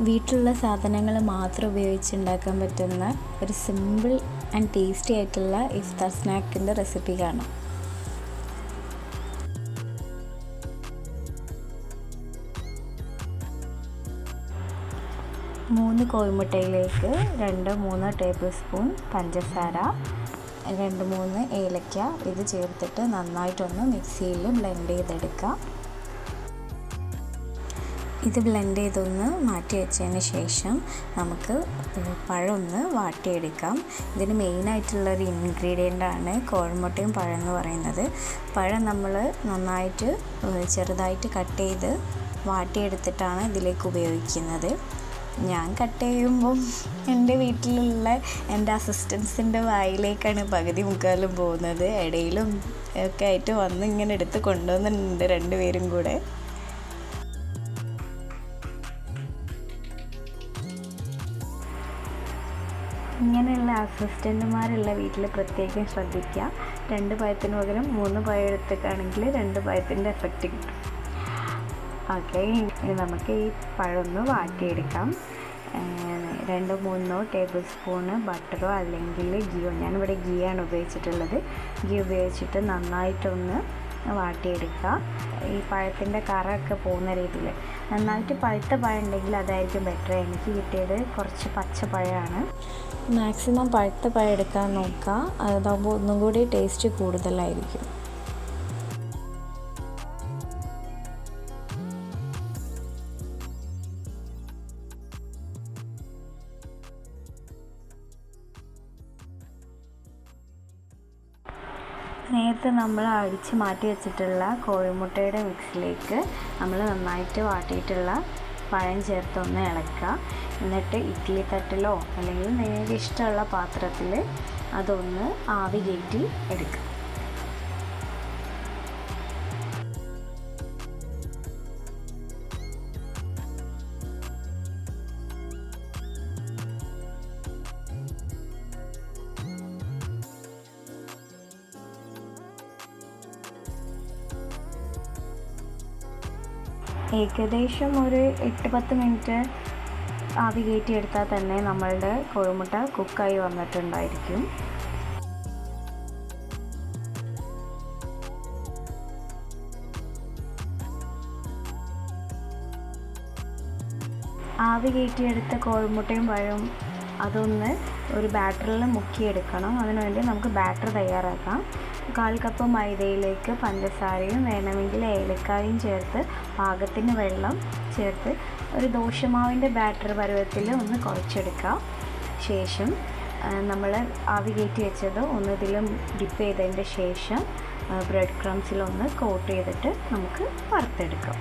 വീട്ടിലുള്ള സാധനങ്ങൾ മാത്രം ഉപയോഗിച്ച് ഉണ്ടാക്കാൻ പറ്റുന്ന ഒരു സിമ്പിൾ ആൻഡ് ടേസ്റ്റി ആയിട്ടുള്ള ഇഫ്താർ സ്നാക്കിൻ്റെ റെസിപ്പി കാണാം. 3 കോഴിമുട്ടയിലേക്ക് 2-3 ടേബിൾ സ്പൂൺ പഞ്ചസാര, 2-3 ഏലക്ക ഇത് ചേർത്തിട്ട് നന്നായിട്ടൊന്ന് മിക്സിയിൽ ബ്ലെൻഡ് ചെയ്തെടുക്കാം. ഇത് ബ്ലെൻഡ് ചെയ്തൊന്ന് മാറ്റി വെച്ചതിന് ശേഷം നമുക്ക് പഴം ഒന്ന് വാട്ടിയെടുക്കാം. ഇതിന് മെയിനായിട്ടുള്ളൊരു ഇൻഗ്രീഡിയൻ്റാണ് കോഴിമുട്ടയും പഴം എന്ന് പറയുന്നത്. പഴം നമ്മൾ നന്നായിട്ട് ചെറുതായിട്ട് കട്ട് ചെയ്ത് വാട്ടിയെടുത്തിട്ടാണ് ഇതിലേക്ക് ഉപയോഗിക്കുന്നത്. ഞാൻ കട്ട് ചെയ്യുമ്പം എൻ്റെ വീട്ടിലുള്ള എൻ്റെ അസിസ്റ്റൻസിൻ്റെ വായിലേക്കാണ് പകുതി മുക്കാലും പോകുന്നത്. ഇടയിലും ഒക്കെ ആയിട്ട് വന്ന് ഇങ്ങനെ എടുത്ത് കൊണ്ടുവന്നിട്ടുണ്ട് 2 പേരും കൂടെ. ഇങ്ങനെയുള്ള അസിസ്റ്റൻ്റുമാരുള്ള വീട്ടിൽ പ്രത്യേകം ശ്രദ്ധിക്കുക. 2 പഴത്തിന് പകരം 3 പഴം എടുത്തിട്ടാണെങ്കിൽ 2 പഴത്തിൻ്റെ എഫക്റ്റ് കിട്ടും. ഓക്കെ, ഇനി നമുക്ക് ഈ പഴം ഒന്ന് വാട്ടിയെടുക്കാം. 2-3 ടേബിൾ സ്പൂണ് ബട്ടറോ അല്ലെങ്കിൽ ഗീയോ, ഞാനിവിടെ ഗീയാണ് ഉപയോഗിച്ചിട്ടുള്ളത്. ഗീ ഉപയോഗിച്ചിട്ട് നന്നായിട്ടൊന്ന് വാട്ടിയെടുക്കുക. ഈ പഴത്തിൻ്റെ കറയൊക്കെ പോകുന്ന രീതിയിൽ നന്നായിട്ട് പഴുത്ത പഴം ഉണ്ടെങ്കിൽ അതായിരിക്കും ബെറ്റർ. എനിക്ക് കിട്ടിയത് കുറച്ച് പച്ച പഴമാണ്. മാക്സിമം പഴുത്ത പഴം എടുക്കാൻ നോക്കുക, അതാകുമ്പോൾ ഒന്നും കൂടി ടേസ്റ്റ് കൂടുതലായിരിക്കും. നേരത്തെ നമ്മൾ അടിച്ച് മാറ്റി വെച്ചിട്ടുള്ള കോഴിമുട്ടയുടെ മിക്സിലേക്ക് നമ്മൾ നന്നായിട്ട് വാട്ടിയിട്ടുള്ള പഴം ചേർത്തൊന്ന് ഇളക്കുക. എന്നിട്ട് ഇഡ്ഡലി തട്ടിലോ അല്ലെങ്കിൽ നിങ്ങൾക്ക് ഇഷ്ടമുള്ള പാത്രത്തിൽ അതൊന്ന് ആവി കയറ്റി എടുക്കുക. ഏകദേശം ഒരു 8-10 മിനിറ്റ് ആവി കയറ്റി എടുത്താൽ തന്നെ നമ്മളുടെ കോഴിമുട്ട കുക്കായി വന്നിട്ടുണ്ടായിരിക്കും. ആവി കയറ്റിയെടുത്ത കോഴിമുട്ടയും പഴവും അതൊന്ന് ഒരു ബാറ്ററിൽ മുക്കിയെടുക്കണം. അതിനുവേണ്ടി നമുക്ക് ബാറ്റർ തയ്യാറാക്കാം. 1/4 കപ്പ് മൈദയിലേക്ക് പഞ്ചസാരയും വേണമെങ്കിൽ ഏലക്കായും ചേർത്ത് പാകത്തിന് വെള്ളം ചേർത്ത് ഒരു ദോശമാവിൻ്റെ ബാറ്റർ പരുവത്തിൽ ഒന്ന് കുഴച്ചെടുക്കുക. ശേഷം നമ്മൾ ആവി കയറ്റി വെച്ചത് ഒന്ന് ഇതിലും ഡിപ്പ് ചെയ്തതിൻ്റെ ശേഷം ബ്രെഡ് ക്രംസിലൊന്ന് കോട്ട് ചെയ്തിട്ട് നമുക്ക് വറുത്തെടുക്കാം.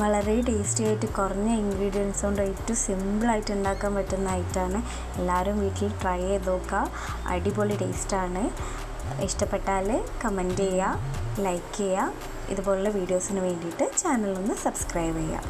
വളരെ ടേസ്റ്റി ആയിട്ട് കുറഞ്ഞ ഇൻഗ്രീഡിയൻസ് കൊണ്ട് ഏറ്റവും സിമ്പിളായിട്ട് ഉണ്ടാക്കാൻ പറ്റുന്ന ഐറ്റമാണ്. എല്ലാവരും വീട്ടിൽ ട്രൈ ചെയ്ത് നോക്കുക. അടിപൊളി ടേസ്റ്റാണ്. ഇഷ്ടപ്പെട്ടാൽ കമൻറ്റ് ചെയ്യുക, ലൈക്ക് ചെയ്യുക. ഇതുപോലുള്ള വീഡിയോസിന് വേണ്ടിയിട്ട് ചാനലൊന്ന് സബ്സ്ക്രൈബ് ചെയ്യുക.